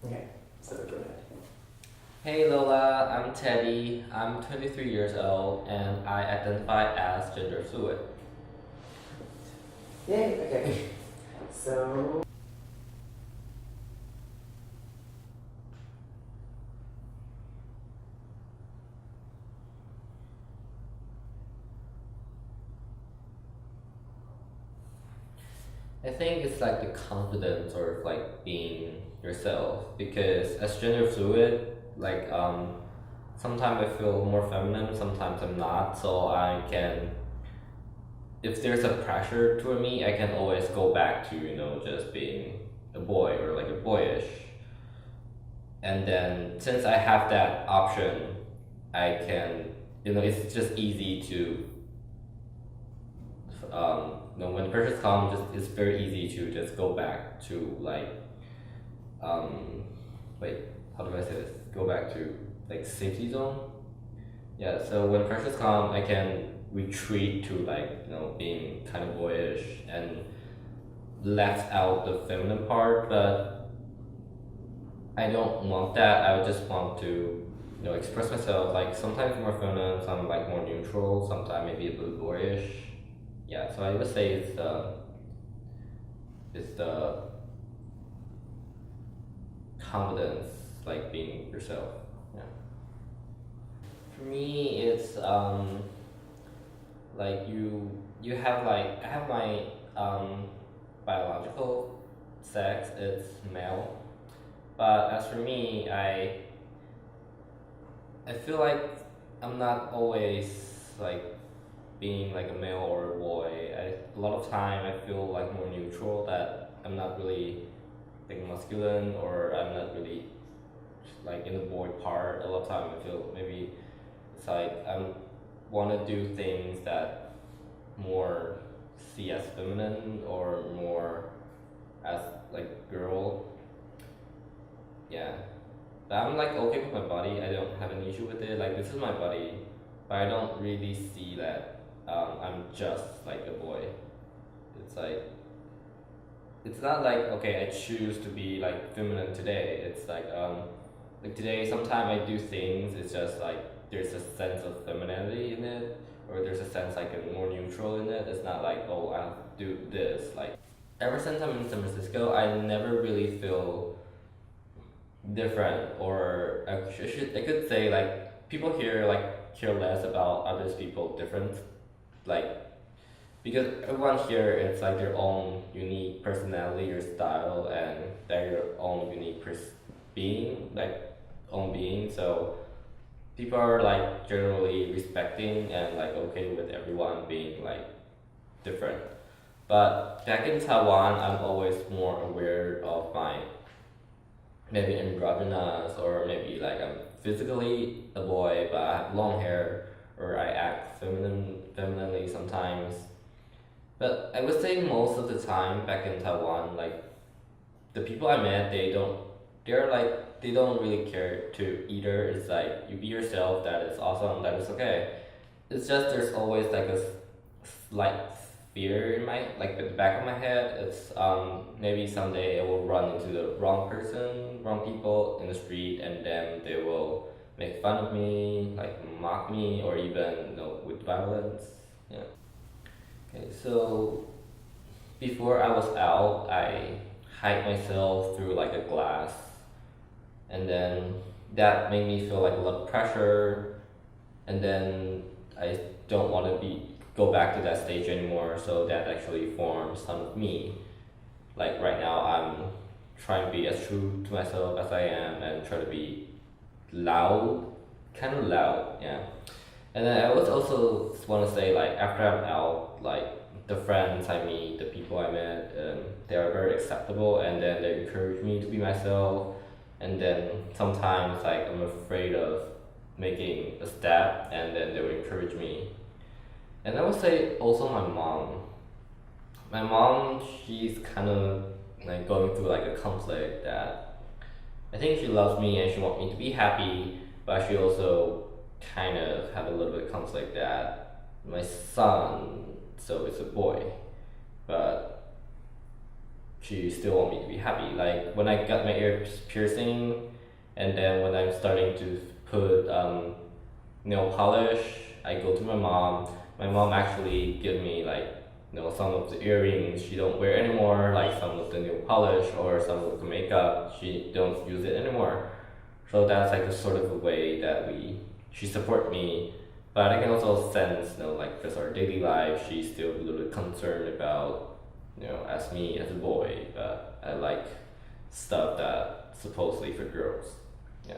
Okay, so go ahead. Hey Lola, I'm Teddy. I'm 23 years old and I identify as gender fluid. Yay, okay. So I think it's like the confidence or like being yourself because as gender fluid, sometimes I feel more feminine, sometimes I'm not. So I can, if there's a pressure toward me, I can always go back to just being a boy or like a boyish. And then since I have that option, I can it's just easy to when pressures come, just it's very easy to just go back to like wait, how do I say this? Go back to like safety zone. Yeah, so when pressures come, I can retreat to like being kind of boyish and left out the feminine part, but I don't want that. I just want to express myself. Like sometimes more feminine, some like more neutral, sometimes maybe a little boyish. Yeah, so I would say it's the confidence, like being yourself. Yeah. For me, it's like you have like I have my biological sex. It's male, but as for me, I feel like I'm not always like being like a male or a boy. A lot of time I feel like more neutral, that I'm not really like masculine or I'm not really like in the boy part. A lot of time I feel maybe it's like I want to do things that more see as feminine or more as like girl. Yeah, but I'm like okay with my body. I don't have an issue with it. Like this is my body, but I don't really see that I'm just like a boy. It's like it's not like okay, I choose to be like feminine today. It's like today sometimes I do things. It's just like there's a sense of femininity in it, or there's a sense like a more neutral in it. It's not like oh I have to do this. Like ever since I'm in San Francisco, I never really feel different, or I could say like people here like care less about others people different, like because everyone here it's like their own unique personality or style and their own unique being, like own being. So people are like generally respecting and like okay with everyone being like different. But back in Taiwan, I'm always more aware of my maybe androgynous, or maybe like I'm physically a boy but I have long hair, or I act femininely sometimes. But I would say most of the time back in Taiwan, like the people I met, they don't really care to either. It's like you be yourself, that is awesome, that is okay. It's just there's always like a slight fear in my like the back of my head. It's maybe someday I will run into the wrong person, wrong people in the street, and then they will make fun of me, like mock me, or even with violence. Yeah. Okay, so before I was out, I hide myself through like a glass, and then that made me feel like a lot of pressure, and then I don't want to be go back to that stage anymore. So that actually forms some of me. Like right now, I'm trying to be as true to myself as I am, and try to be loud, kind of loud, yeah. And then I would also want to say, like, after I'm out, like, the friends I meet, the people I met, they are very acceptable, and then they encourage me to be myself. And then sometimes, like, I'm afraid of making a step, and then they will encourage me. And I would say also my mom. My mom, she's kind of like going through like a conflict that I think she loves me and she wants me to be happy, but she also kind of have a little bit of conflict that my son, so it's a boy, but she still want me to be happy. Like when I got my ear piercing, and then when I'm starting to put nail polish, I go to my mom. My mom actually give me like some of the earrings she don't wear anymore, like some of the nail polish or some of the makeup she don't use it anymore. So that's like a sort of a way that she support me. But I can also sense, like just our daily life, she's still a little bit concerned about, as me as a boy, but I like stuff that supposedly for girls. Yeah.